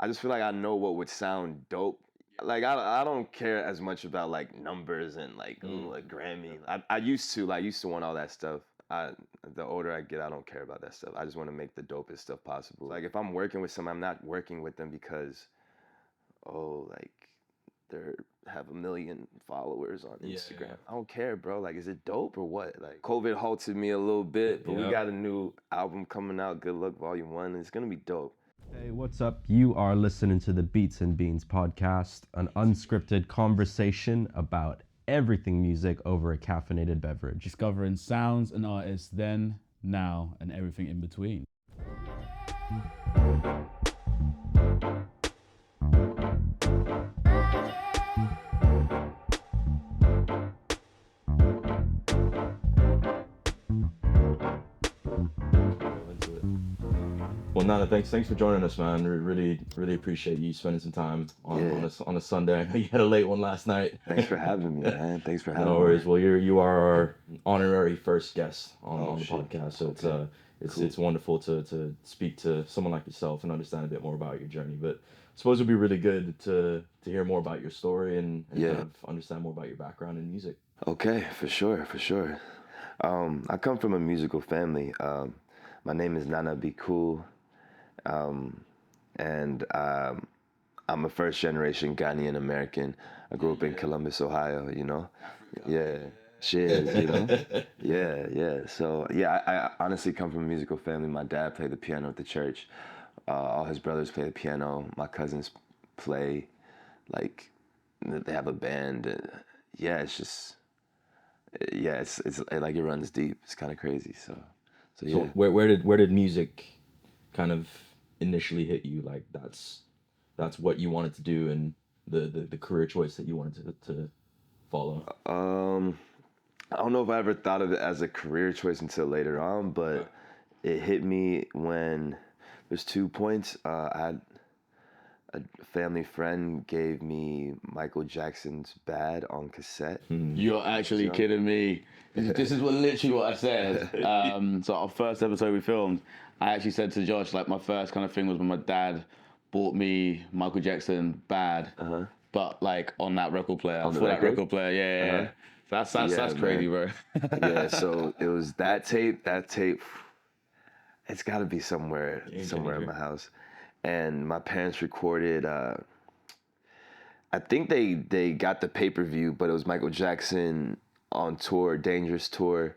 I just feel like I know what would sound dope. Like I don't care as much about like numbers and like ooh, a Grammy. I used to want all that stuff. The older I get, I don't care about that stuff. I just want to make the dopest stuff possible. Like if I'm working with someone, I'm not working with them because like they have 1 million followers on Instagram. Yeah. I don't care, bro. Like, is it dope or what? Like, COVID halted me a little bit, but we got a new album coming out, Good Luck Volume 1. It's gonna be dope. Hey, what's up? You are listening to the Beats and Beans podcast, an unscripted conversation about everything music over a caffeinated beverage. Discovering sounds and artists then, now, and everything in between. Well, Nana, thanks for joining us, man. We really appreciate you spending some time on a Sunday. I know you had a late one last night. Thanks for having me, man. Thanks for having me. No worries. Well, you are our honorary first guest on the podcast, so it's wonderful to speak to someone like yourself and understand a bit more about your journey. But I suppose it'd be really good to hear more about your story and kind of understand more about your background in music. Okay, for sure. I come from a musical family. My name is Nanabcool. And I'm a first generation Ghanaian American. I grew up in Columbus, Ohio, you know? Africa. Yeah, cheers, you know? Yeah. So, I honestly come from a musical family. My dad played the piano at the church. All his brothers play the piano. My cousins play, like, they have a band. It's like it runs deep. It's kind of crazy, so yeah. So where did music kind of initially hit you? Like that's what you wanted to do and the career choice that you wanted to follow? I don't know if I ever thought of it as a career choice until later on, but it hit me when there's 2 points. I had a family friend gave me Michael Jackson's Bad on cassette. You're actually kidding me. This is literally what I said. So our first episode we filmed, I actually said to Josh, like my first kind of thing was when my dad bought me Michael Jackson Bad, but like on that record player. That record player, yeah. That's crazy, bro. Yeah, so it was that tape. It's got to be somewhere in my house. And my parents recorded, I think they got the pay-per-view, but it was Michael Jackson on tour, Dangerous Tour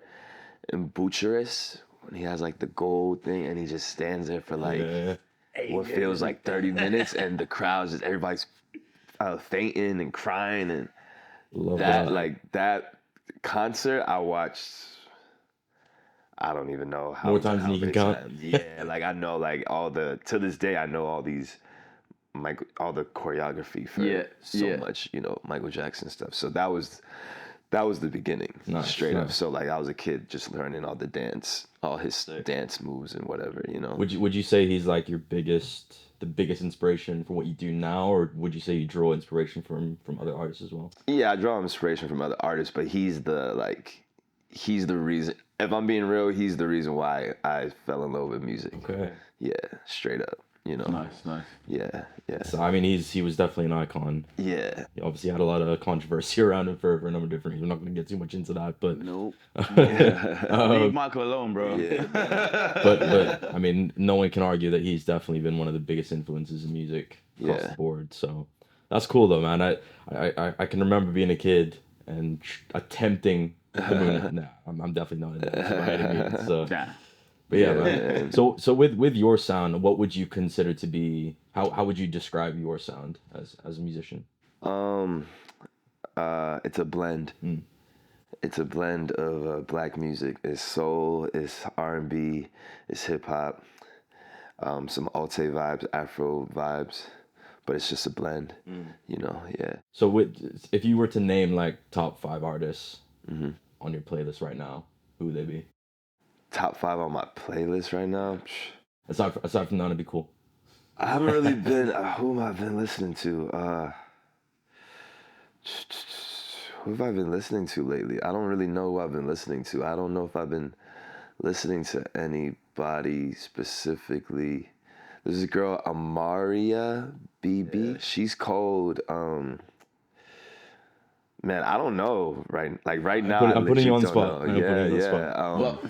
in Bucharest, when he has like the gold thing and he just stands there for like what feels like 30 minutes and the crowd's just, everybody's fainting and crying and that concert I watched, I don't even know how more times than you can count. Yeah, like I know like to this day I know all the choreography for so much, you know, Michael Jackson stuff. So that was the beginning, straight up. So like I was a kid just learning all his dance moves and whatever, you know. Would you say he's like the biggest inspiration for what you do now, or would you say you draw inspiration from other artists as well? Yeah, I draw inspiration from other artists, but he's the reason. If I'm being real, he's the reason why I fell in love with music. Okay. Yeah, straight up. You know. Nice. Yeah. So I mean, he was definitely an icon. Yeah. He obviously had a lot of controversy around him for a number of different reasons. We're not going to get too much into that, but nope. Leave Michael alone, bro. Yeah. but I mean, no one can argue that he's definitely been one of the biggest influences in music across the board. So that's cool though, man. I can remember being a kid and attempting the moon. Nah, I'm definitely not in that by any means. So. Yeah. But yeah, man. So with your sound, what would you consider to be? How would you describe your sound as a musician? It's a blend. It's a blend of black music. It's soul, it's R&B, it's hip hop, some Alte vibes, Afro vibes, but it's just a blend. You know, yeah. So if you were to name like top 5 artists on your playlist right now, who would they be? Top 5 on my playlist right now? Aside from Nanabcool. I haven't really been, who have I been listening to? Who have I been listening to lately? I don't really know who I've been listening to. I don't know if I've been listening to anybody specifically. There's this girl, Amaria BB. Yeah. She's cold. Man, I don't know. Right now, I'm putting you on the spot. Know. Yeah. Well,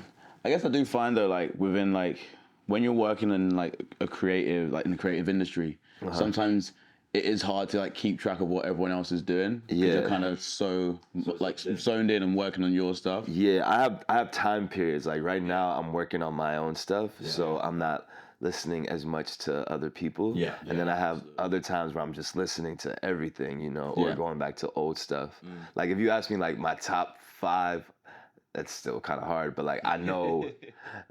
I guess I do find though, like within like when you're working in like a creative, like in the creative industry, sometimes it is hard to like keep track of what everyone else is doing. Yeah. You're kind of so like zoned in and working on your stuff. Yeah, I have time periods. Like right now, I'm working on my own stuff, so I'm not listening as much to other people. Yeah. And then I have other times where I'm just listening to everything, you know, or Yeah. going back to old stuff. Like if you ask me like my top 5, that's still kind of hard, but like I know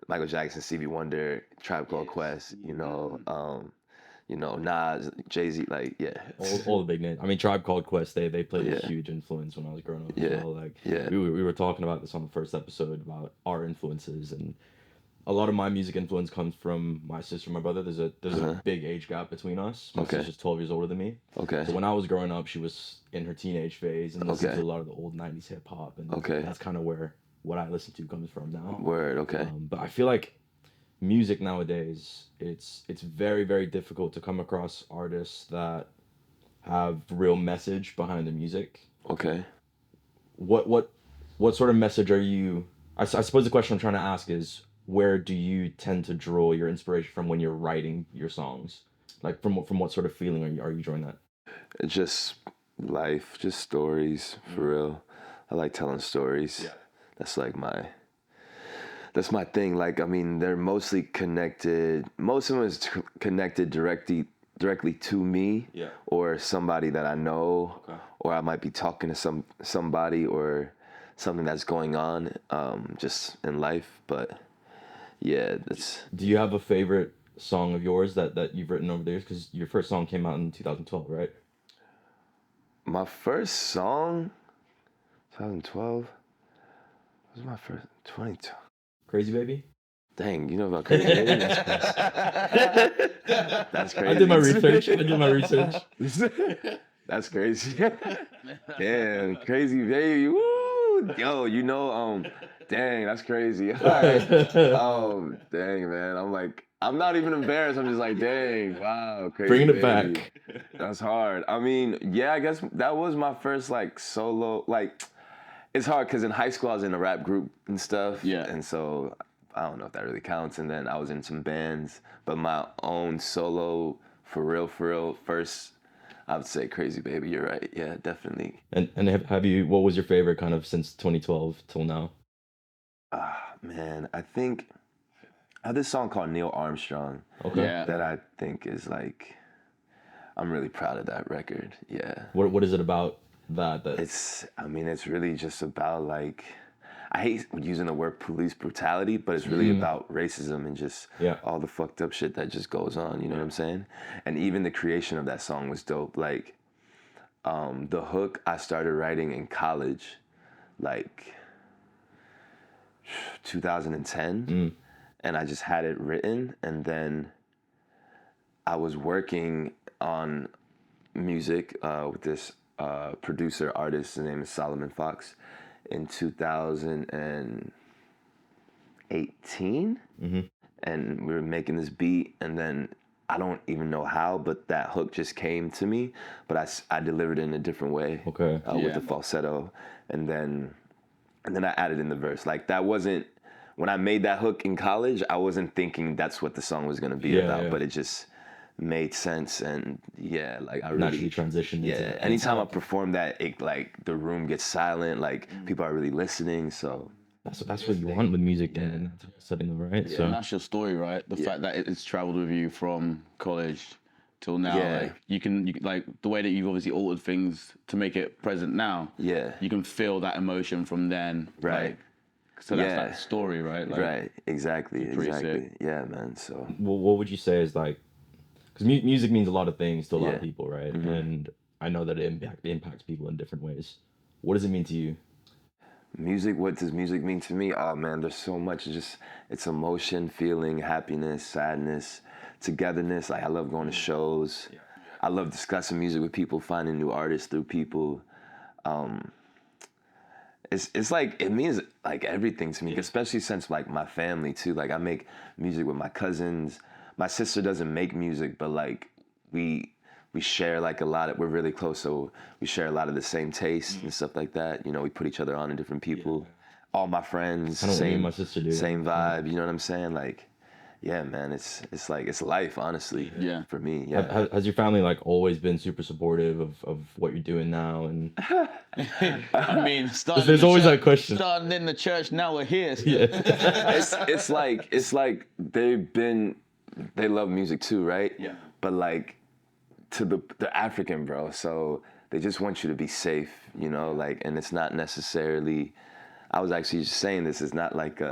Michael Jackson, Stevie Wonder, Tribe Called Quest, you know, Nas, Jay-Z, like all the big names. I mean, Tribe Called Quest, they played a Yeah. huge influence when I was growing up Yeah. as well. Like, Yeah. we were talking about this on the first episode about our influences, and a lot of my music influence comes from my sister and my brother. There's a big age gap between us. My Okay. sister's 12 years older than me. Okay. So when I was growing up, she was in her teenage phase and listened Okay. to a lot of the old 90s hip hop, and Okay. that's kind of where what I listen to comes from now. Word, okay. But I feel like music nowadays, it's very, very difficult to come across artists that have real message behind the music. Okay. What sort of message are you? I suppose the question I'm trying to ask is, where do you tend to draw your inspiration from when you're writing your songs? Like from what sort of feeling are you drawing that? It's just life, just stories, for real. I like telling stories. Yeah. That's like that's my thing. Like, I mean, they're mostly connected. Most of them is connected directly to me, Yeah. or somebody that I know, Okay. or I might be talking to somebody or something that's going on, just in life. But yeah, that's. Do you have a favorite song of yours that you've written over the years? Because your first song came out in 2012, right? My first song, 2012. What was my first? 22. Crazy Baby? Dang, you know about Crazy Baby? That's crazy. I did my research. That's crazy. Damn, Crazy Baby. Woo! Yo, you know, dang, that's crazy. All right. Oh, dang, man. I'm not even embarrassed. I'm just like, dang, wow, Crazy Bringing it Baby. back. That's hard. I mean, yeah, I guess that was my first like solo, like, it's hard because in high school I was in a rap group and stuff. Yeah. And so I don't know if that really counts. And then I was in some bands, but my own solo, for real, first, I would say Crazy Baby. You're right. Yeah, definitely. And have you? What was your favorite kind of since 2012 till now? Man, I think I have this song called Neil Armstrong. Okay. Yeah. That I think is like, I'm really proud of that record. Yeah. What is it about that? It's really just about like, I hate using the word police brutality, but it's really about racism and just all the fucked up shit that just goes on, you know what I'm saying? And even the creation of that song was dope. Like, the hook I started writing in college, like 2010, and I just had it written, and then I was working on music with this producer artist. His name is Solomon Fox. In 2018, and we were making this beat, and then I don't even know how, but that hook just came to me, but I delivered it in a different way. Okay. With the falsetto, and then I added in the verse. Like, that wasn't, when I made that hook in college, I wasn't thinking that's what the song was gonna be about, but it just made sense. And yeah, like I Naturally really transitioned into it. anytime I perform that, it like the room gets silent, like people are really listening. So That's what you want with music and setting them right. And So that's your story, right? The fact that it's traveled with you from college till now. Yeah. Like you can like the way that you've obviously altered things to make it present now. Yeah. You can feel that emotion from then. Right. Like, so that's Yeah. that story, right? Like, Right, exactly. pretty sick. Yeah, man. So what would you say is like, because music means a lot of things to a lot of Yeah. people, right? And I know that it impacts people in different ways. What does it mean to you? music, what does music mean to me? Oh man, there's so much. It's emotion, feeling, happiness, sadness, togetherness. Like, I love going to shows. I love discussing music with people, finding new artists through people. It's like, it means like everything to me, especially since like my family too. Like, I make music with my cousins, my sister doesn't make music, but like we share like a lot of, we're really close, so we share a lot of the same tastes and stuff like that. You know, we put each other on to different people. All my friends, I know what me and same my sister do. same vibe. You know what I'm saying? Like, yeah, man, it's like it's life, honestly. Yeah. For me, yeah. Has your family like always been super supportive of what you're doing now? And I mean, there's always that question. Starting in the church, now we're here. Yeah. it's like they love music too, right? Yeah. But like they're African, bro, so they just want you to be safe, you know, like, and it's not necessarily, I was actually just saying this, it's not like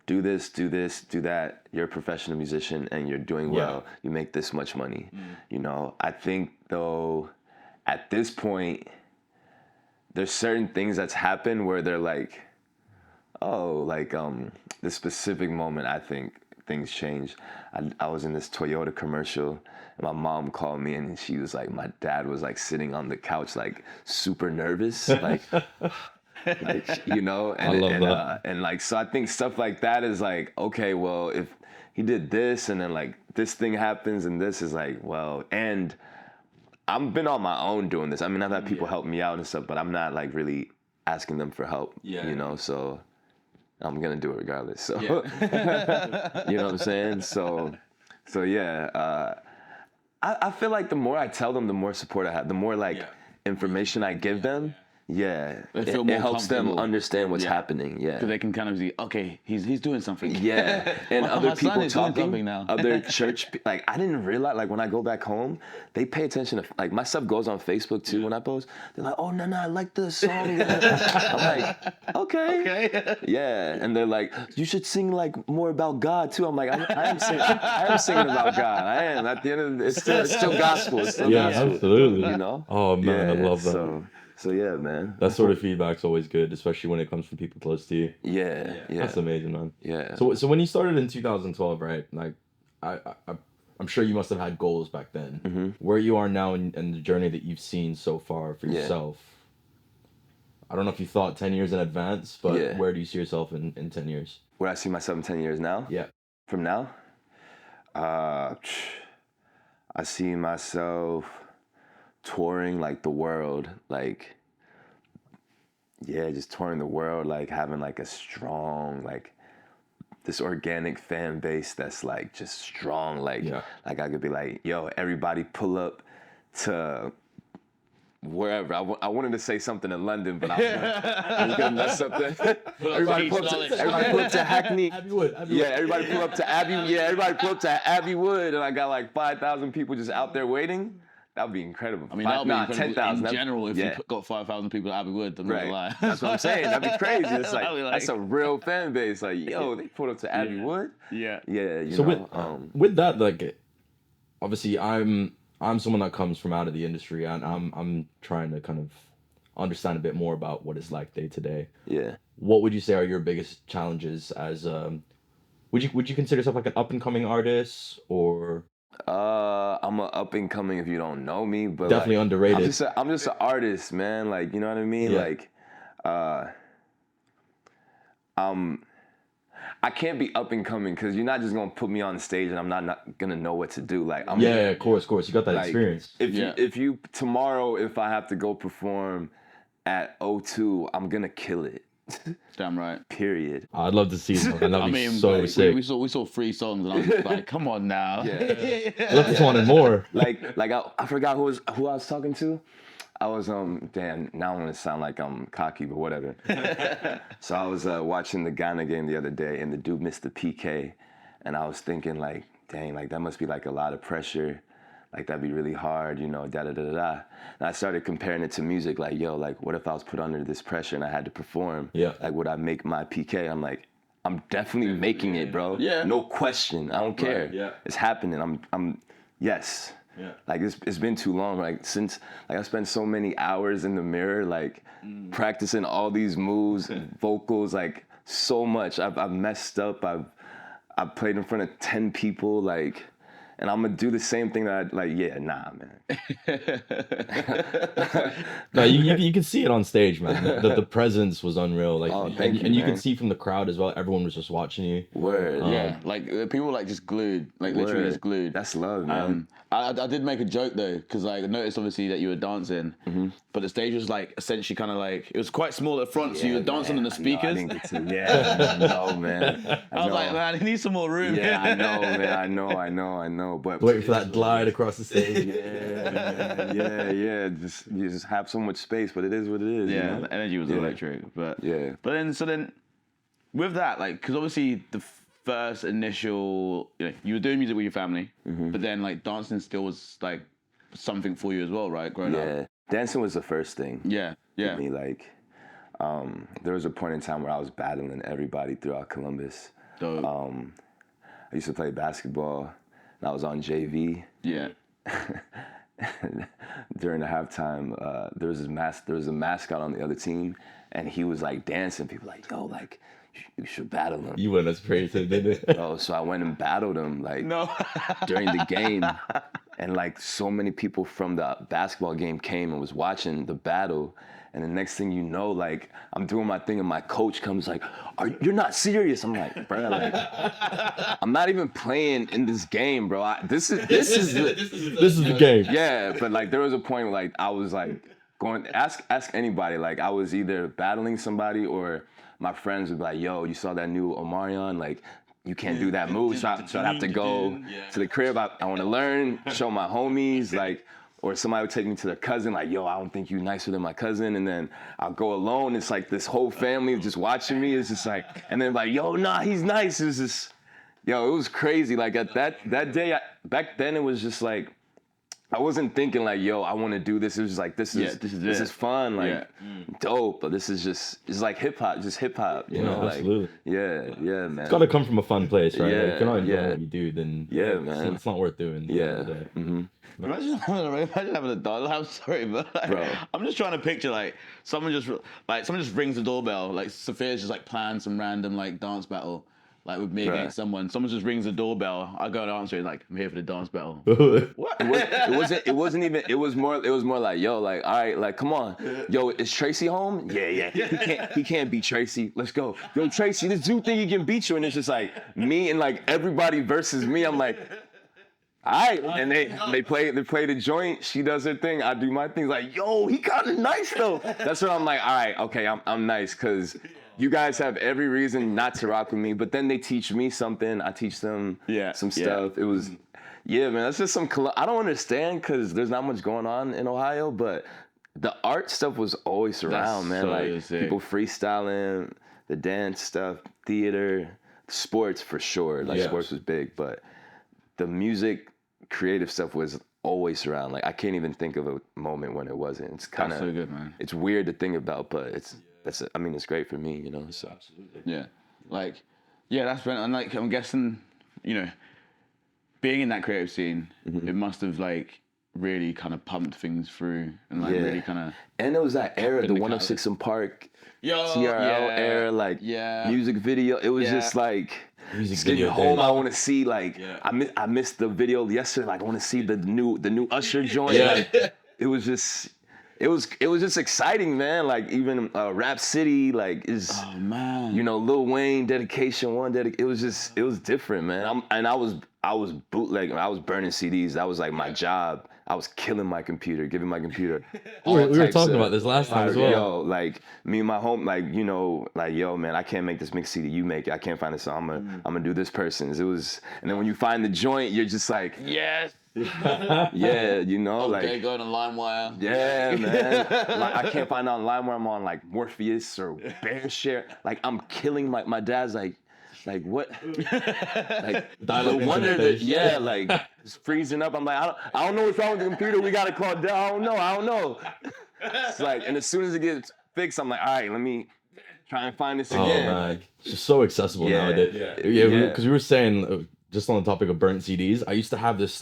do this, do that, you're a professional musician and you're doing well, you make this much money. You know, I think though at this point there's certain things that's happened where they're like, oh, like this specific moment, I think things changed. I was in this Toyota commercial and my mom called me and she was like, my dad was like sitting on the couch like super nervous, like you know, and, I love that. And like, so I think stuff like that is like, okay, well, if he did this and then like this thing happens and this is like, well, and I've been on my own doing this. I mean, I've had people help me out and stuff, but I'm not like really asking them for help, you know, so I'm gonna do it regardless. So, you know what I'm saying? So yeah, I feel like the more I tell them, the more support I have, the more like information I give them. Yeah, They feel it more helps them comfortable. understand what's happening. Yeah, Because they can kind of see, okay, he's doing something. yeah, and My other son people is doing talking, something now. other church, like I didn't realize, like when I go back home, they pay attention to, like my stuff goes on Facebook too when I post. They're like, oh no, I like the song. I'm like, okay, yeah, and they're like, you should sing like more about God too. I'm like, I am singing about God. I am. At the end of it's still gospel. It's still gospel. Absolutely. You know? Oh man, I love that. So yeah, man. That sort of feedback's always good, especially when it comes from people close to you. Yeah. That's amazing, man. Yeah. So when you started in 2012, right? Like, I'm sure you must have had goals back then. Mm-hmm. Where you are now in the journey that you've seen so far for yourself. I don't know if you thought 10 years in advance, but where do you see yourself in 10 years? Where I see myself in 10 years now? Yeah. From now? I see myself touring like the world, like, yeah, just touring the world, like having like a strong, like this organic fan base that's like just strong, like I could be like, yo, everybody pull up to wherever. I wanted to say something in London, but I was gonna mess up there. Everybody pull up to Hackney. Abbey Wood. Yeah, everybody pull up to Abbey. Yeah, everybody pull up to Abbey Wood, and I got like 5,000 people just out there waiting. That would be incredible. I mean, that would be incredible 10,000 in general if you got 5,000 people at Abbey Wood. I'm not gonna lie. That's what I'm saying. That'd be crazy. It's like, That'd be that's a real fan base. Like, yo, they pulled up to Abbey Wood. Yeah. Yeah. You So know, with that, like, obviously, I'm someone that comes from out of the industry, and I'm trying to kind of understand a bit more about what it's like day to day. Yeah. What would you say are your biggest challenges as would you consider yourself like an up and coming artist, or I'm a up and coming if you don't know me, but definitely like, underrated. I'm just an artist, man. Like, you know what I mean? Yeah. Like, I can't be up and coming because you're not just gonna put me on stage and I'm not gonna know what to do. Like, I'm of course, you got that like, experience. If you tomorrow, if I have to go perform at O2, I'm gonna kill it. Damn right. Period. I'd love to see it. That'd I be mean, so like, sick. we saw 3 songs, and I was just like, come on now. Yeah. I love this one and more. like I forgot who I was talking to. I was damn, now I'm gonna sound like I'm cocky, but whatever. So I was watching the Ghana game the other day, and the dude missed the PK, and I was thinking like, dang, like that must be like a lot of pressure, like that'd be really hard, you know, da da da da. And I started comparing it to music, like, yo, like what if I was put under this pressure and I had to perform? Yeah. Like, would I make my PK? I'm like, I'm definitely making it, bro. Yeah. No question. I don't care. yeah. It's happening. I'm yes. Yeah. Like it's been too long. Like since like I spent so many hours in the mirror, like practicing all these moves, vocals, like so much. I've messed up. I've played in front of 10 people, like, and I'm gonna do the same thing that nah, man. No, you can see it on stage, man. The presence was unreal. Like, thank you, and you man. could see from the crowd as well. Everyone was just watching you. Word. Yeah, like people were like just glued, like literally Word. just glued. That's love, man. I did make a joke though, because like I noticed obviously that you were dancing, but the stage was like essentially kind of like it was quite small at the front, so you were dancing on the speakers. I didn't get to. Yeah, no, man. I was like, man, he needs some more room. Yeah, I know, man. I know. But Waiting for that glide across the stage. Yeah. You just have so much space, but it is what it is. Yeah, you know? the energy was electric. But Yeah. But then with that, like, because obviously the first initial, you were doing music with your family, but then like dancing still was like something for you as well, right? Growing up. Yeah, dancing was the first thing. Yeah. For me, like, there was a point in time where I was battling everybody throughout Columbus. Dope. I used to play basketball, and I was on JV. Yeah. During the halftime, there was a mascot on the other team, and he was like dancing. People like, yo, like, you should battle him. You went as crazy, didn't it? Oh, so I went and battled him like during the game, and like so many people from the basketball game came and was watching the battle. And the next thing you know, like, I'm doing my thing and my coach comes like, you're not serious. I'm like, bro, like, I'm not even playing in this game, bro. This is the game. Yeah, but like there was a point where like I was like going, ask anybody. Like I was either battling somebody or my friends would be like, yo, you saw that new Omarion? Like, you can't do that move. So I'd have to go to the crib. I want to learn, show my homies, like, or somebody would take me to their cousin, like, yo, I don't think you nicer than my cousin. And then I'll go alone. It's like this whole family just watching me. It's just like, and then like, yo, nah, he's nice. It was just, yo, it was crazy. Like at that day, back then it was just like, I wasn't thinking like, yo, I want to do this. It was just like, this is fun, like dope. But this is just, it's like hip hop, you know? Absolutely. Like, yeah, man. It's got to come from a fun place, right? Yeah, Like, if you're not enjoying what you do, then man. it's not worth doing. Imagine having a dog. I'm sorry, but like, Bro. I'm just trying to picture like someone just rings the doorbell. Like Sophia's just like planning some random like dance battle, like with me against someone. Someone just rings the doorbell. I go and answer it like, I'm here for the dance battle. What? It wasn't even. It was more like, yo, like, all right, like, come on, yo, is Tracy home? Yeah. He can't beat Tracy. Let's go, yo, Tracy. This dude think he can beat you, and it's just like me and like everybody versus me. I'm like, all right, and they play the joint. She does her thing. I do my thing. Like, yo, he kind of nice though. That's what I'm like. All right, okay, I'm nice because you guys have every reason not to rock with me. But then they teach me something. I teach them some stuff. It was, man. That's just some. I don't understand because there's not much going on in Ohio, but the art stuff was always around, man. So like sick. people freestyling, the dance stuff, theater, sports for sure. Like sports was big, but the music, creative stuff was always around. Like I can't even think of a moment when it wasn't. It's kind of so good, man. It's weird to think about, but it's great for me, you know. So Absolutely. Yeah, like, that's when, and like I'm guessing, being in that creative scene, it must have like really kind of pumped things through and like really kind of. And it was that era, the 106 in Park, TRL era, like music video. It was just like. Music getting video home, days. I want to see like I missed the video yesterday. Like I want to see the new Usher joint. Like, it was just exciting, man. Like even Rap City, like is Lil Wayne dedication one. It was different, man. I was bootlegging. I was burning CDs. That was like my job. I was killing my computer, giving my computer. We were talking about this last time as well. Yo, like me and my home, like yo, man, I can't make this mix CD. You make it. I can't find this song. I'm gonna do this person's. It was, and then when you find the joint, you're just like, yes. Okay, like going to LimeWire. Yeah, man. Like I can't find it on LimeWire. I'm on like Morpheus or BearShare. Like I'm killing my dad's like what? Like the wonder that like it's freezing up. I'm like I don't know what's wrong with the computer. We gotta call down. I don't know. It's like, and as soon as it gets fixed, I'm like, all right, let me try and find this again. Oh man, it's just so accessible nowadays. Because we were saying. Just on the topic of burnt CDs, I used to have this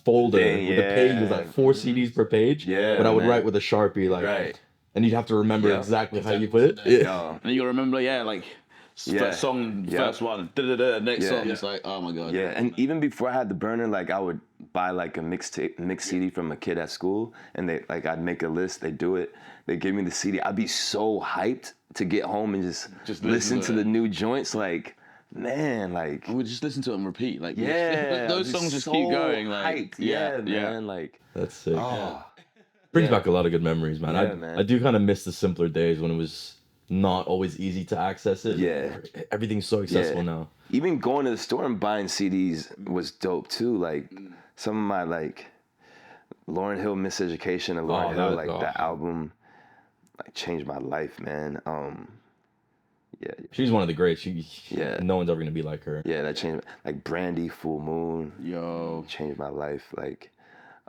folder with the page was like 4 CDs per page. Yeah, but I would write with a Sharpie, like, and you'd have to remember exactly how you put it. And you gotta remember, First song, first one, next song. It's like, oh my god. Yeah, and even before I had the burner, like I would buy like a mixed CD from a kid at school, and they like I'd make a list. They do it. They give me the CD. I'd be so hyped to get home and just listen to the new joints. Like, man, like we just listen to it and repeat. Like, those songs just so keep going. Like, hyped. Man, like that's sick. Oh, Brings back a lot of good memories, man. Yeah, man. I do kind of miss the simpler days when it was not always easy to access it. Yeah. Everything's so accessible now. Even going to the store and buying CDs was dope too. Like some of my like Lauryn Hill Miseducation and Lauryn Hill, like that album like changed my life, man. Yeah. She's one of the greats. Yeah. No one's ever gonna be like her. Yeah, that changed like Brandy, Full Moon. Yo. Changed my life. Like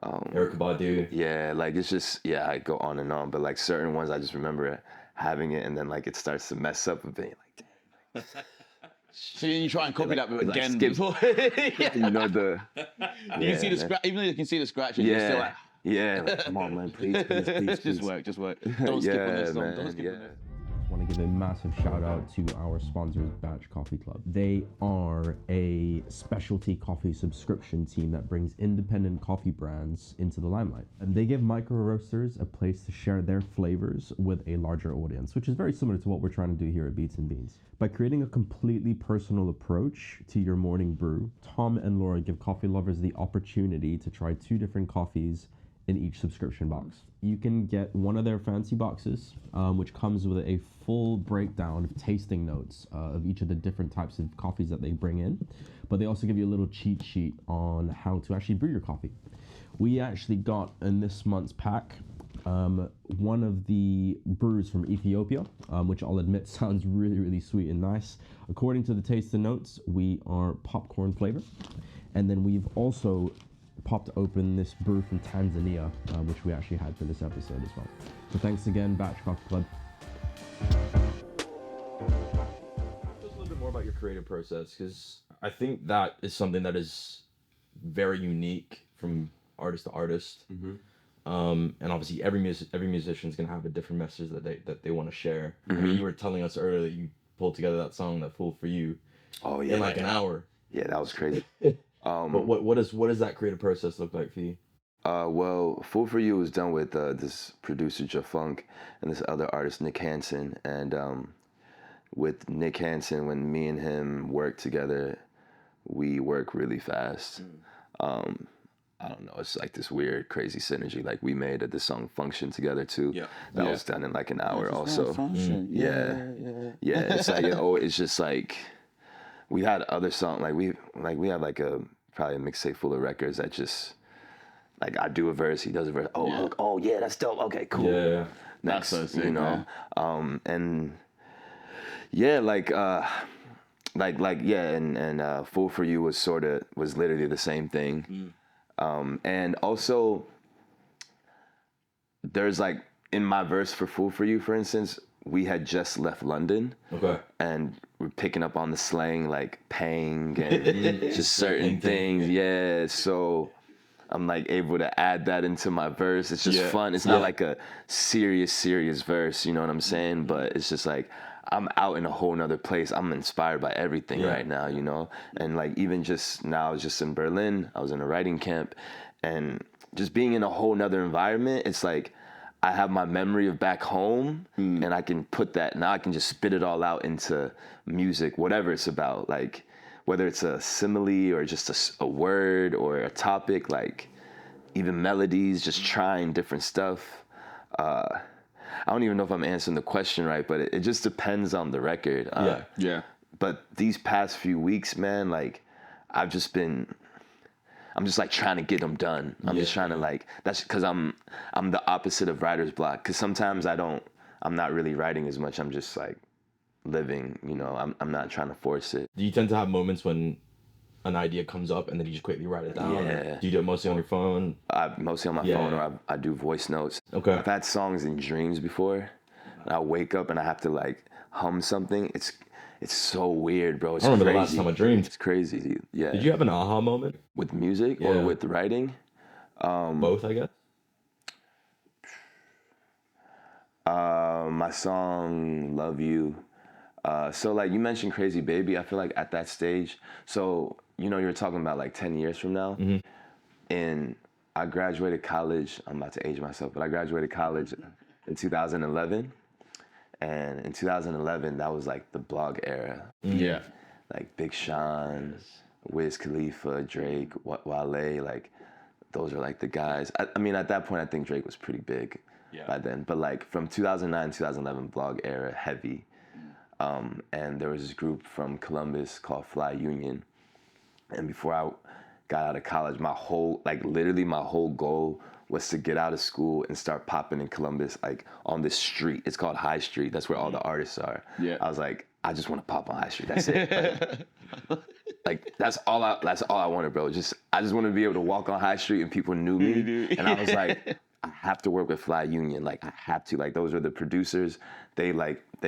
Erykah Badu. Yeah, like it's just I go on and on, but like certain ones I just remember having it and then like it starts to mess up a bit. Like so you try and copy that but again. You know the you can see the scratch, even though you can see the scratches, you're still like like, come on man, please. just work. Don't skip on this song. Don't skip on this. I want to give a massive shout out to our sponsors, Batch Coffee Club. They are a specialty coffee subscription team that brings independent coffee brands into the limelight. And they give micro roasters a place to share their flavors with a larger audience, which is very similar to what we're trying to do here at Beats and Beans. By creating a completely personal approach to your morning brew, Tom and Laura give coffee lovers the opportunity to try 2 different coffees in each subscription box. You can get one of their fancy boxes, which comes with a full breakdown of tasting notes of each of the different types of coffees that they bring in. But they also give you a little cheat sheet on how to actually brew your coffee. We actually got in this month's pack one of the brews from Ethiopia, which I'll admit sounds really, really sweet and nice. According to the tasting notes, we are popcorn flavor. And then we've also popped open this brew from Tanzania, which we actually had for this episode as well. So thanks again, Batch Coffee Club. Just a little bit more about your creative process, because I think that is something that is very unique from artist to artist. And obviously every musician is gonna have a different message that they want to share. I mean, you were telling us earlier that you pulled together that song, that Fool for You, in like an hour. Yeah, that was crazy. But what does that creative process look like for you? Well, Fool for You was done with this producer Jafunk and this other artist Nick Hansen, and with Nick Hansen, when me and him work together, we work really fast. I don't know, it's like this weird, crazy synergy. Like we made this song Function together too. That was done in like an hour also. Yeah. It's like it's just like we had other songs we have like probably a mixtape full of records that just like I do a verse, he does a verse. Hook. Oh yeah, that's dope. Okay, cool. Yeah. Next, That's so sick, you know. man. And yeah, and Fool for You was literally the same thing. And also there's like in my verse for Fool for You, for instance, we had just left London. Okay. And we're picking up on the slang like pang and just certain things. Yeah. So I'm like able to add that into my verse. It's just fun. It's not like a serious verse, you know what I'm saying? But it's just like I'm out in a whole nother place. I'm inspired by everything right now, you know? And like even just now, I was just in Berlin. I was in a writing camp, and just being in a whole nother environment, it's like I have my memory of back home, and I can put that, now I can just spit it all out into music, whatever it's about, like whether it's a simile or just a word or a topic, like even melodies, just trying different stuff. I don't even know if I'm answering the question right, but it just depends on the record. But these past few weeks, man, like I'm just like trying to get them done. I'm just trying to like, that's because I'm the opposite of writer's block. Because sometimes I'm not really writing as much. I'm just like living, you know, I'm not trying to force it. Do you tend to have moments when an idea comes up and then you just quickly write it down? Yeah. Do you do it mostly on your phone? Mostly on my phone, or I do voice notes. Okay. I've had songs in dreams before. And I wake up and I have to like hum something. It's so weird, bro. It's I remember crazy. the last time I dreamed. It's crazy. Yeah. Did you have an aha moment? With music or with writing? Both, I guess. My song "Love You," So like you mentioned Crazy Baby, I feel like at that stage, so you know, you're talking about like 10 years from now, and I graduated college. I'm about to age myself, but I graduated college in 2011, and in 2011 that was like the blog era. Yeah. Like Big Sean, Wiz Khalifa, Drake, Wale, like those are like the guys. I mean, at that point, I think Drake was pretty big by then. But like from 2009, 2011, blog era, heavy. And there was this group from Columbus called Fly Union. And before I got out of college, literally my whole goal was to get out of school and start popping in Columbus, like on this street. It's called High Street. That's where all the artists are. Yeah. I was like, I just want to pop on High Street. That's it. Like that's all I wanted, bro. I just wanted to be able to walk on High Street and people knew me. And I was like, I have to work with Fly Union. Like I have to. Like those are the producers. They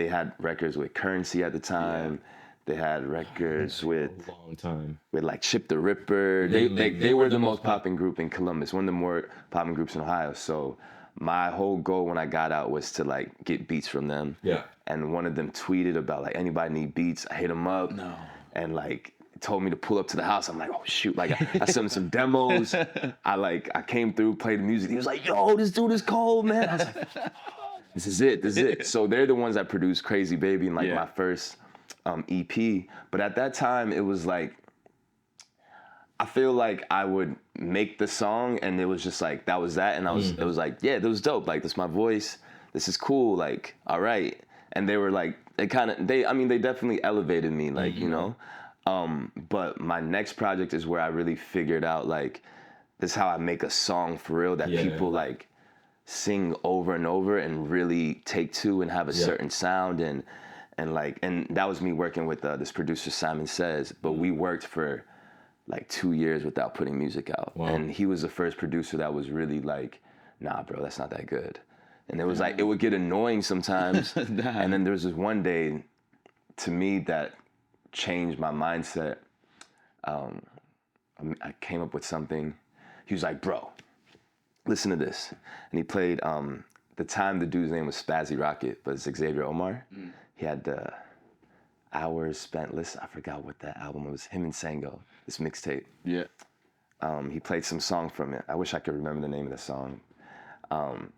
had records with Currency at the time. Yeah. They had records with a long time with like Chip the Ripper. They were the most popping group in Columbus, one of the more popping groups in Ohio. So my whole goal when I got out was to like get beats from them. Yeah. And one of them tweeted about like, anybody need beats? I hit them up. No. And like told me to pull up to the house. I'm like, oh shoot! Like I sent him some demos. I came through, played the music. He was like, yo, this dude is cold, man. I was like, this is it. So they're the ones that produced Crazy Baby and like my first EP. But at that time, it was like, I feel like I would make the song and it was just like, that was that. And it was like, yeah, that was dope. Like, this is my voice. This is cool. Like, all right. And they were like, they definitely elevated me, like, you know? But my next project is where I really figured out, like, this is how I make a song for real that people like sing over and over and really take to and have a certain sound and that was me working with this producer Simon Says, but we worked for like 2 years without putting music out. Wow. And he was the first producer that was really like, nah, bro, that's not that good. And it was like, it would get annoying sometimes. And then there was this one day to me that changed my mindset. I came up with something. He was like, bro, listen to this. And he played, the time the dude's name was Spazzy Rocket, but it's Xavier Omar. He had the Hours Spent Listen. I forgot what that album was. Him and Sango, this mixtape. Yeah. He played some song from it. I wish I could remember the name of the song.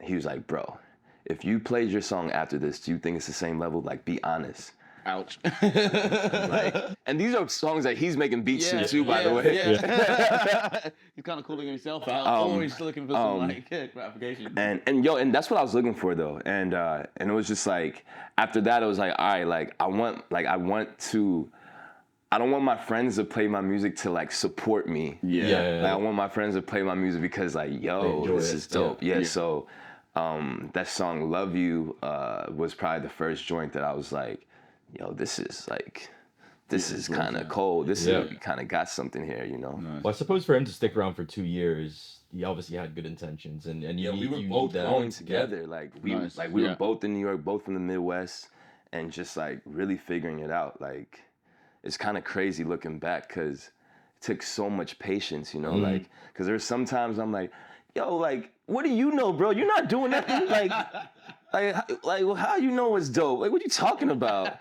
He was like, bro, if you played your song after this, do you think it's the same level? Like, be honest. Ouch. Like, and these are songs that he's making beats to too, by the way. Yeah. He's kind of calling himself out. Always looking for some gratification. And that's what I was looking for though. And it was just like, after that, it was like, all right, like I don't want my friends to play my music to like support me. Like, I want my friends to play my music because like, yo, this is dope. Yeah. So that song Love You was probably the first joint that I was like, yo, this is kind of cold. This is kind of got something here, you know? Nice. Well, I suppose for him to stick around for 2 years, he obviously had good intentions, and we were both going together. Like we were both in New York, both from the Midwest, and just like really figuring it out. Like it's kind of crazy looking back because it took so much patience, you know? Like because there's sometimes I'm like, yo, like what do you know, bro? You're not doing nothing. Like how you know it's dope? Like, what are you talking about?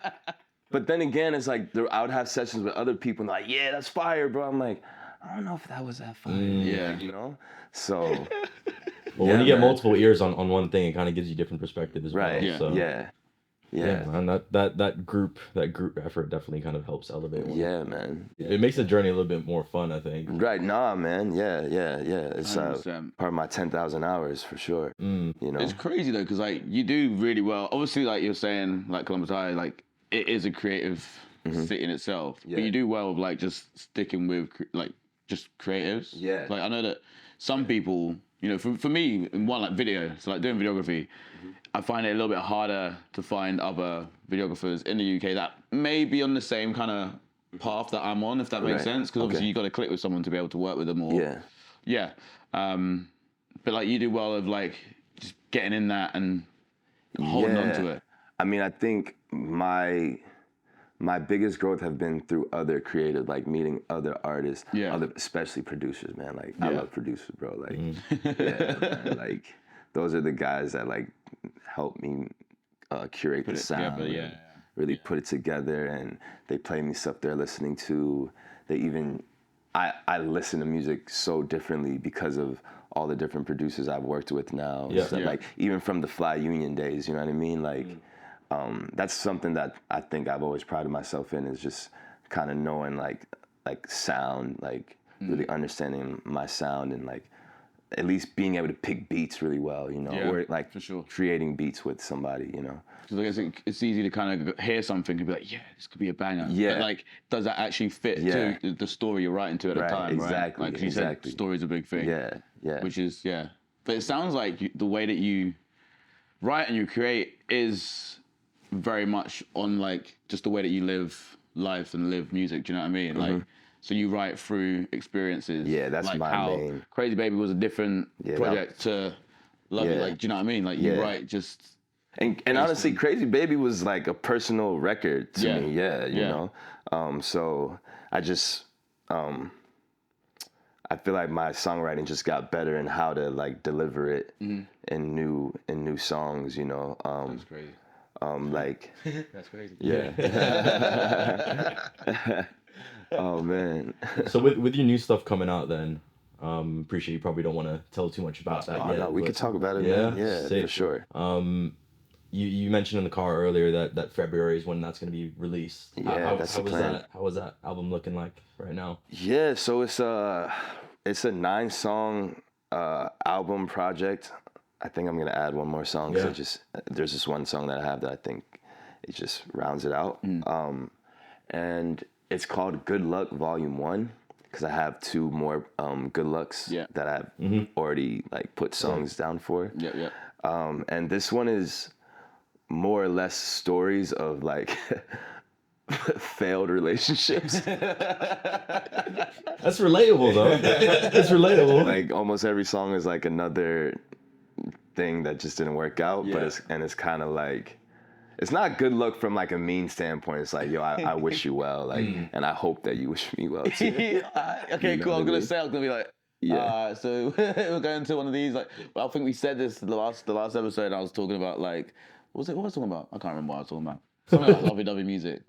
But then again, it's like I would have sessions with other people and they're like, yeah, that's fire, bro. I'm like, I don't know if that was that fire. Yeah, you know? So. Well, when you get multiple ears on one thing, it kind of gives you different perspective as well. Right, so. Yeah, man, that group effort definitely kind of helps elevate one. Yeah, man. It makes the journey a little bit more fun, I think. Right, nah, man. Yeah. It's part of my 10,000 hours for sure. You know, it's crazy though, because like you do really well. Obviously, like you're saying, like Columbus High, like it is a creative city in itself. Yeah. But you do well with like just sticking with like just creatives. Yeah. Like I know that some people, you know, for me, in one like video, so like doing videography. I find it a little bit harder to find other videographers in the UK that may be on the same kind of path that I'm on, if that makes sense. Because obviously you got to click with someone to be able to work with them. Yeah. But like you do well of like just getting in that and holding on to it. I mean, I think my biggest growth have been through other creative, like meeting other artists, especially producers, man. Like I love producers, bro. Like, man, like those are the guys that like help me curate the sound, really put it together, and they play me stuff they're listening to. They even, I listen to music so differently because of all the different producers I've worked with now. Yeah. So, like even from the Fly Union days, you know what I mean? Like that's something that I think I've always prided myself in, is just kind of knowing like sound, like really understanding my sound, and like at least being able to pick beats really well, you know, or like for sure. creating beats with somebody, you know. Because I guess it's easy to kind of hear something and be like, yeah, this could be a banger. Yeah. But like, does that actually fit to the story you're writing to at the time, exactly, right? Like, 'cause you said story's a big thing. Yeah. Which is, But it sounds like the way that you write and you create is very much on like just the way that you live life and live music. Do you know what I mean? Like, so you write through experiences. Yeah, that's like my how main. Crazy Baby was a different project to Love It. Like, do you know what I mean? Like, you write just. And honestly, Crazy Baby was like a personal record to me. You know. So I just I feel like my songwriting just got better in how to like deliver it in new songs. You know. That's crazy. Like. That's crazy. Yeah. Oh man. So with your new stuff coming out, then appreciate you probably don't want to tell too much about that yet. No, we could talk about it. Yeah, Man. Yeah, sick. for sure. You mentioned in the car earlier that February is when that's going to be released. Yeah, that's the plan. How is that album looking like right now? Yeah, so it's a 9-song album project. I think I'm gonna add one more song. Yeah. So there's this one song that I have that I think it just rounds it out. And it's called Good Luck Volume 1, because I have 2 more Good Lucks that I've already like put songs down for. And this one is more or less stories of like failed relationships. That's relatable though. That's relatable. Like almost every song is like another thing that just didn't work out, but it's kind of like, it's not good luck from like a mean standpoint. It's like, yo, I wish you well, like, and I hope that you wish me well too. Okay, cool. I was gonna be like, Yeah. So we're going to one of these. Like, I think we said this the last episode. I was talking about like, what was I talking about? I can't remember what I was talking about. Something about lovey-dovey music.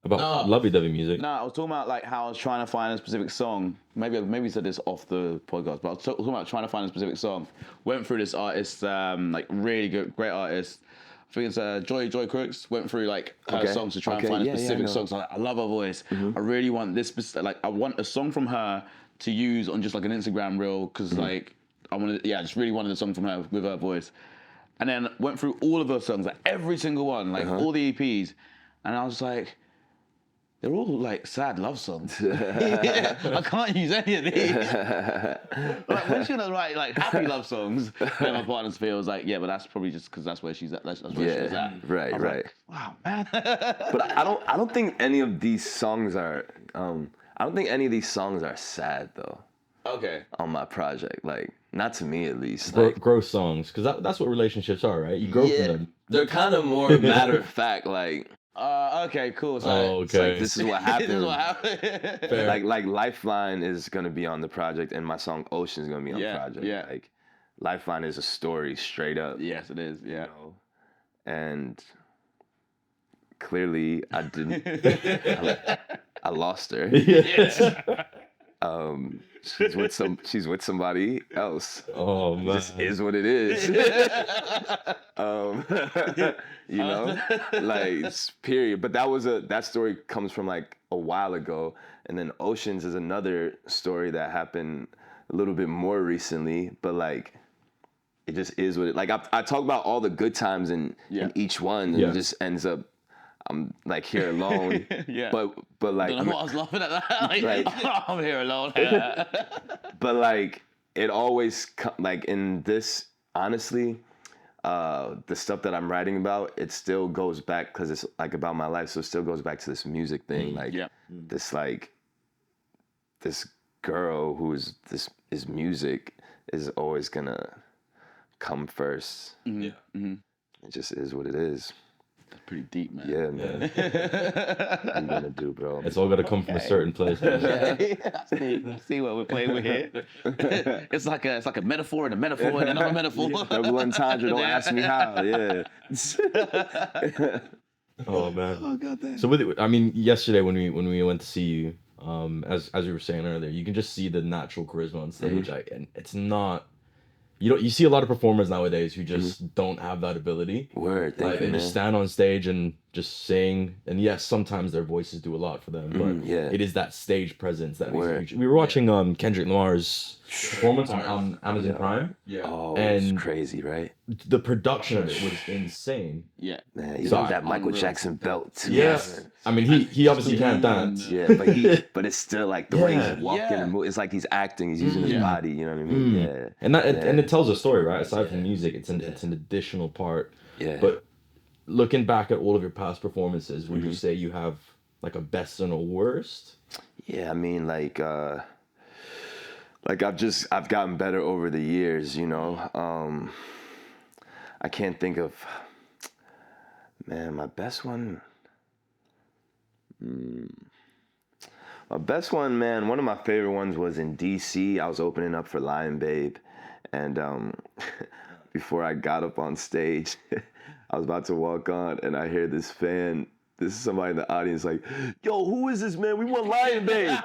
About lovey-dovey music. No, I was talking about like how I was trying to find a specific song. Maybe we said this off the podcast, but I was talking about trying to find a specific song. Went through this artist, like really good, great artist. I think it's Joy Crooks. Went through like her songs to try and find a specific song. So I love her voice. I really want this specific, like I want a song from her to use on just like an Instagram reel, because like I wanted, I just really wanted a song from her with her voice. And then went through all of her songs, like every single one, like all the EPs, and I was like, they're all like sad love songs. I can't use any of these. Like, when she gonna write like happy love songs, and my partner's feels like, yeah, but that's probably just because that's where she's at. That's where she was at. Right. Like, wow, man. But I don't think any of these songs are. I don't think any of these songs are sad though. Okay. On my project, like not to me at least. Growth songs, because that's what relationships are, right? You grow from them. They're kind of more matter of fact, like. Okay, cool. So it's like, this is what happened. This is what happened. like Lifeline is gonna be on the project, and my song Ocean is gonna be on the project. Yeah. Like Lifeline is a story straight up. Yes, it is. Yeah. You know? And clearly, I didn't. I lost her. She's with somebody else. Oh man, this is what it is. You know, like period. But that story comes from like a while ago, and then Oceans is another story that happened a little bit more recently. But like, it just is what it. Like I talk about all the good times in each one, and it just ends up. I'm like here alone. But like, don't know what I was laughing at that. Like, I'm here alone. But like, it always like in this, honestly, the stuff that I'm writing about, it still goes back, because it's like about my life, so it still goes back to this music thing. Like this, like this girl who is music is always gonna come first. It just is what it is. That's pretty deep, man. Yeah, man. What are you gonna do, bro? It's all gotta come from a certain place. See what we're playing with here. It's like a metaphor and a metaphor and another metaphor. Double entendre. Don't ask me how. Yeah. Oh man. Oh god damn. So I mean, yesterday when we went to see you, as we were saying earlier, you can just see the natural charisma on stage, like, and it's not. You see a lot of performers nowadays who just don't have that ability. Word, thank Like you, they man. just stand on stage and just sing, and yes, sometimes their voices do a lot for them, but yeah. it is that stage presence that makes it Word. huge. We were watching Kendrick Lamar's performance on Amazon Prime. Yeah. Oh, And- it's crazy, right? The production of it was insane. Yeah. Man, you So got that Michael unreal. Jackson belt too. Yes, man. I mean he obviously can't dance. Yeah, but it's still like the way Yeah. he's walking and moving. It's like he's acting. He's using his Yeah. body. You know what I mean? Yeah. And that Yeah. and it tells a story, right? Aside from music, it's an additional part. Yeah. But looking back at all of your past performances, would you say you have like a best and a worst? Yeah, I mean, like I've gotten better over the years, you know. I can't think of, man, my best one. My best one, man, one of my favorite ones was in DC. I was opening up for Lion Babe, and before I got up on stage, I was about to walk on, and I hear this fan. This is somebody in the audience like, "Yo, who is this, man? We want Lion Babe."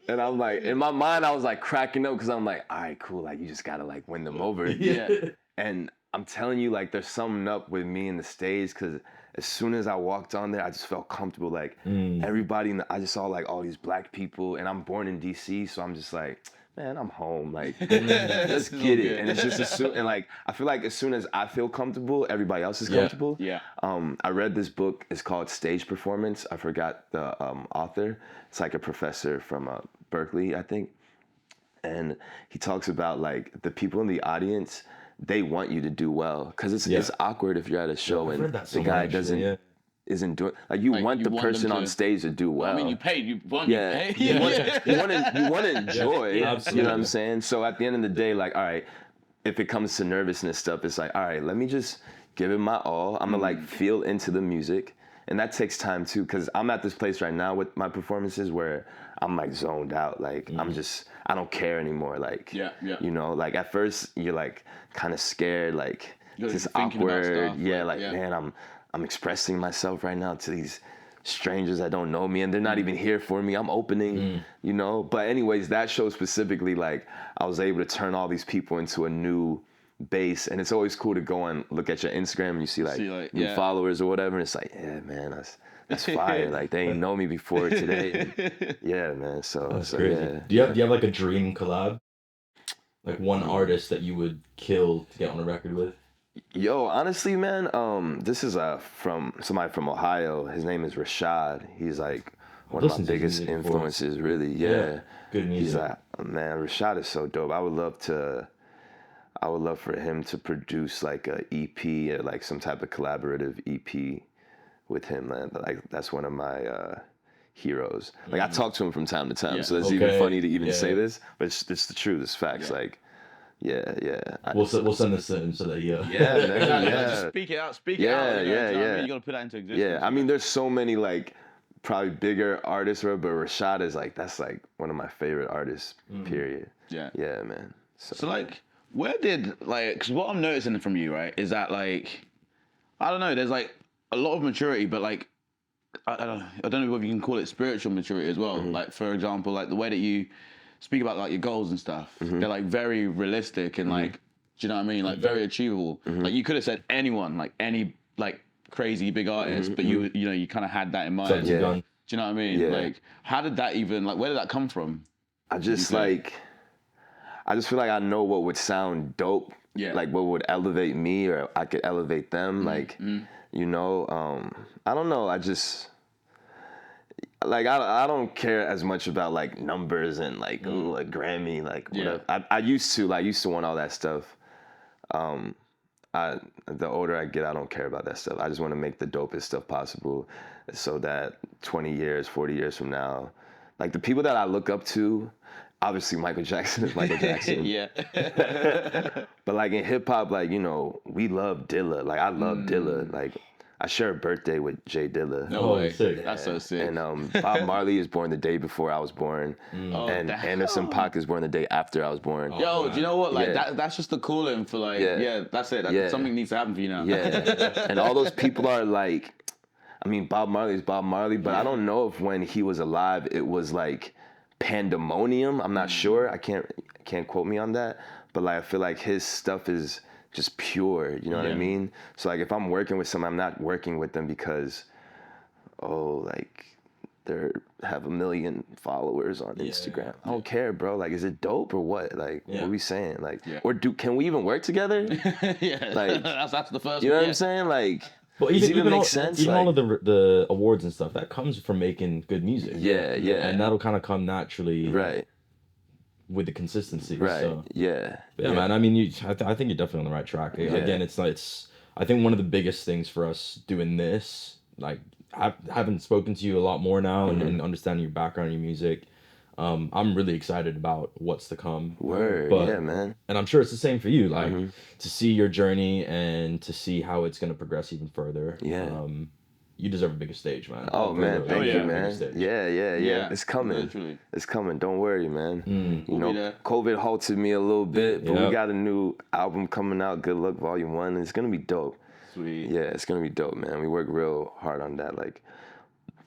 And I'm like, in my mind, I was like cracking up because I'm like, all right, cool. Like, you just gotta like win them over. Yeah. And I'm telling you, like, there's something up with me in the stage because as soon as I walked on there, I just felt comfortable. Like, everybody, I just saw like all these black people, and I'm born in DC, so I'm just like, man, I'm home. Like, let's get it. And it's just as soon, and like, I feel like as soon as I feel comfortable, everybody else is comfortable. Yeah. I read this book. It's called Stage Performance. I forgot the author. It's like a professor from Berkeley, I think. And he talks about like the people in the audience, they want you to do well because it's awkward if you're at a show I've read and that so the guy much, doesn't yeah. isn't doing like you Like, want you the want them person to- on stage to do well. I mean, you paid. You want. Yeah, You you paid. want to enjoy. You know what absolutely. I'm saying? So at the end of the day, like, all right, if it comes to nervousness stuff, it's like, all right, let me just give it my all. I'm gonna like feel into the music, and that takes time too. Cause I'm at this place right now with my performances where I'm like zoned out. Like I don't care anymore. Like, Yeah. you know, like at first you're like kind of scared, like You're this thinking about awkward. stuff, Yeah, like, like yeah. man, I'm expressing myself right now to these strangers that don't know me and they're not even here for me. I'm opening, you know. But anyways, that show specifically, like I was able to turn all these people into a new base, and it's always cool to go and look at your Instagram and you see like new followers or whatever, and it's like, yeah, man, that's fire. Like they ain't know me before today. And, yeah, man. So That's so crazy. yeah. Do you have like a dream collab? Like one artist that you would kill to get on a record with? Yo, honestly, man, this is from somebody from Ohio. His name is Rashad. He's like one of my listened to his biggest music before. influences, really. Yeah. Good music. He's like, man, Rashad is so dope. I would love for him to produce like a EP or like some type of collaborative EP with him, man. Like that's one of my heroes. Like I talk to him from time to time, so it's even funny to even say this, but it's the truth. It's facts. Like, yeah. We'll send this to him so that Yeah, man, yeah. Just speak it out. Speak it out. You know what I mean? You gotta put that into existence. Yeah, I mean, there's so many like probably bigger artists, but Rashad is like that's like one of my favorite artists. Period. Yeah. Yeah, man. So like, where did like? Because what I'm noticing from you, right, is that like, I don't know. There's like a lot of maturity, but like, I don't know if you can call it spiritual maturity as well. Like for example, like the way that you speak about like your goals and stuff, they're like very realistic and like, do you know what I mean? Like very achievable. Like you could have said anyone, like any like crazy big artist, but you know you kind of had that in mind. Something Yeah. done. Do you know what I mean? Yeah. Like how did that even like where did that come from? I just Okay. like, I just feel like I know what would sound dope. Yeah. Like what would elevate me or I could elevate them. Like, you know, I don't know. I just, like, I don't care as much about like numbers and like, ooh, a Grammy, like whatever. I used to want all that stuff. The older I get, I don't care about that stuff. I just want to make the dopest stuff possible so that 20 years, 40 years from now, like the people that I look up to, obviously Michael Jackson is Michael Jackson. Yeah. But like in hip hop, like, you know, we love Dilla. Like I love Dilla. Like I share a birthday with Jay Dilla. No way. Sick. That's so sick. And Bob Marley is born the day before I was born. And Anderson .Paak is born the day after I was born. Yo, do you know what? Like Yeah. that's just the calling for like, Yeah. yeah, that's it. Yeah. Something needs to happen for you now. Yeah. And all those people are like, I mean, Bob Marley is Bob Marley, but I don't know if when he was alive it was like pandemonium. I'm not sure. I can't quote me on that. But like I feel like his stuff is just pure. You know what I mean? So like if I'm working with someone, I'm not working with them because, like they have 1 million followers on Instagram. I don't care, bro. Like, is it dope or what? Like, what are we saying? Like, or can we even work together? Yeah, like that's the first. You know one, what I'm saying? Like, But does it even make all, sense? Even Like, all of the awards and stuff that comes from making good music. Yeah. And that'll kind of come naturally. Right. With the consistency. Right. So. Yeah, man. I mean, I think you're definitely on the right track. Again, it's. I think one of the biggest things for us doing this, like, having spoken to you a lot more now and understanding your background, your music, I'm really excited about what's to come. Word. Yeah, man. And I'm sure it's the same for you. Like, to see your journey and to see how it's gonna progress even further. Yeah. You deserve a bigger stage, man. Oh man, thank you, man. Stage. Yeah. It's coming. Literally. It's coming. Don't worry, man. You We'll be know, there. COVID halted me a little bit, but we Yep. got a new album coming out. Good Luck Volume 1. And it's gonna be dope. Sweet. Yeah, it's gonna be dope, man. We work real hard on that. Like,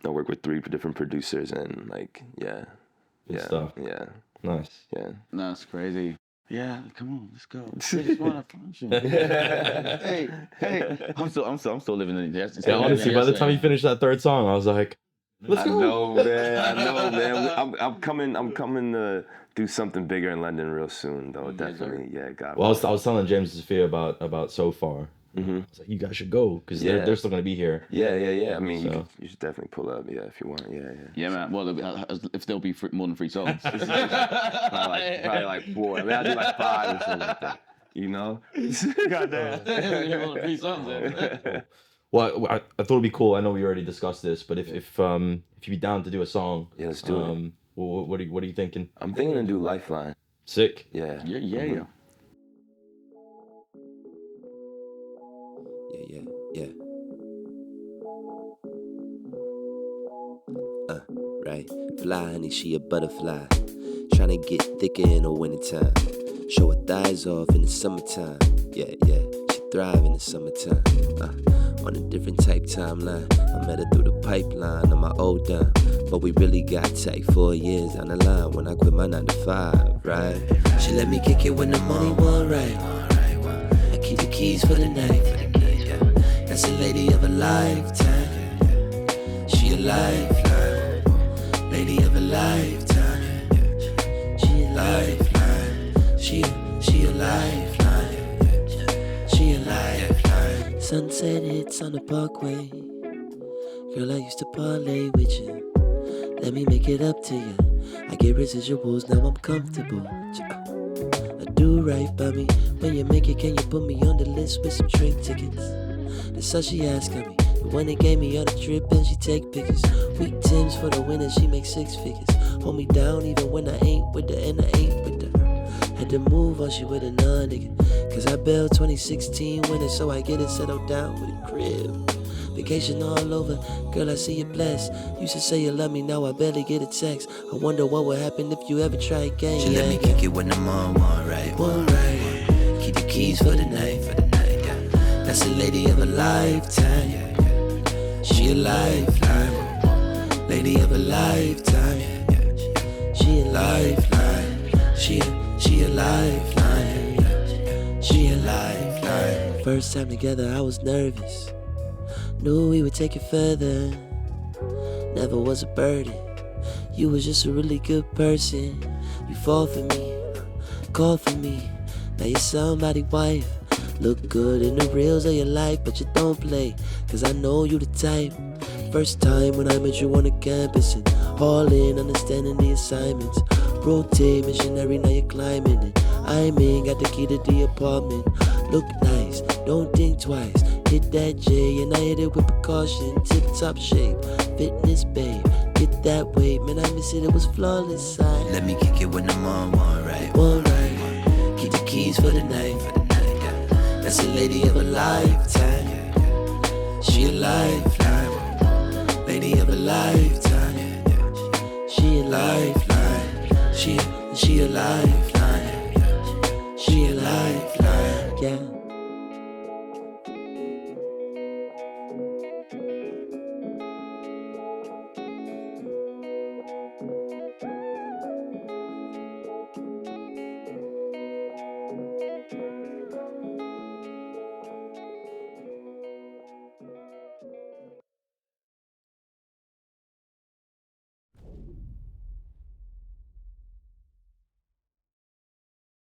I work with 3 different producers, and like, Good stuff. Yeah, Nice. yeah. That's crazy. Yeah, come on, let's go. We just want to function. hey, I'm still living in it. Yeah, honestly, by the time you finish that third song, I was like, let's I go. know, man. I'm coming to do something bigger in London real soon, though. Definitely, yeah. God. Well, I was telling James and Sophia about So Far. I was like, you guys should go because they're still gonna be here. Yeah. I mean, So. you should definitely pull up, if you want. Yeah. Yeah, man. Well, if there'll be more than 3 songs. Probably like 4. I mean, I'll do like 5 or something like that. You know? Goddamn. More than 3 songs. Then. Well, I thought it'd be cool. I know we already discussed this, but if you'd be down to do a song, Yeah, let's do it. What are you thinking? I'm thinking to do Lifeline. Sick. Yeah. Yeah. Yeah. Right. Fly, honey, she a butterfly. Tryna get thicker in the wintertime. Show her thighs off in the summertime. Yeah. She thrive in the summertime. On a different type timeline. I met her through the pipeline on my old dime. But we really got tight 4 years down the line when I quit my 9 to 5, right? She let me kick it when the money wasn't right. I keep the keys for the night. That's a lady of a lifetime. She a lifeline. Lady of a lifetime. She a lifeline. She a lifeline. She a lifeline. Sunset hits on the parkway. Girl, I used to parlay with you. Let me make it up to you. I get residuals, now I'm comfortable. I do right by me. When you make it, can you put me on the list with some train tickets? That's all she asked of me. The one that gave me all the trip and she take pictures. Week Tims for the winner, she makes 6 figures. Hold me down even when I ain't with her and I ain't with her. Had to move or she with a non-nigga. Cause I bailed 2016 winner, so I get it settled down with a crib. Vacation all over, girl, I see you blessed. Used to say you love me, now I barely get a text. I wonder what would happen if you ever try again. She let me kick it when the mom want right. Keep the keys for the night. That's a lady of a lifetime. She a lifeline. Lady of a lifetime. She a lifeline. She a lifeline. She a lifeline. First time together, I was nervous. Knew we would take it further. Never was a burden. You was just a really good person. You fall for me, call for me. Now you're somebody's wife. Look good in the reels of your life, but you don't play, cause I know you the type. First time when I met you on the campus, and all in, understanding the assignments. Rotate, missionary, now you're climbing it. I'm in, got the key to the apartment. Look nice, don't think twice. Hit that J, and I hit it with precaution. Tip top shape, fitness babe. Get that weight, man, I miss it, it was flawless. Let me kick it when the mom want right. Keep the keys for the night. That's a lady of a lifetime. She a lifeline, lady of a lifetime. Yeah, yeah. She a lifeline. She a lifeline.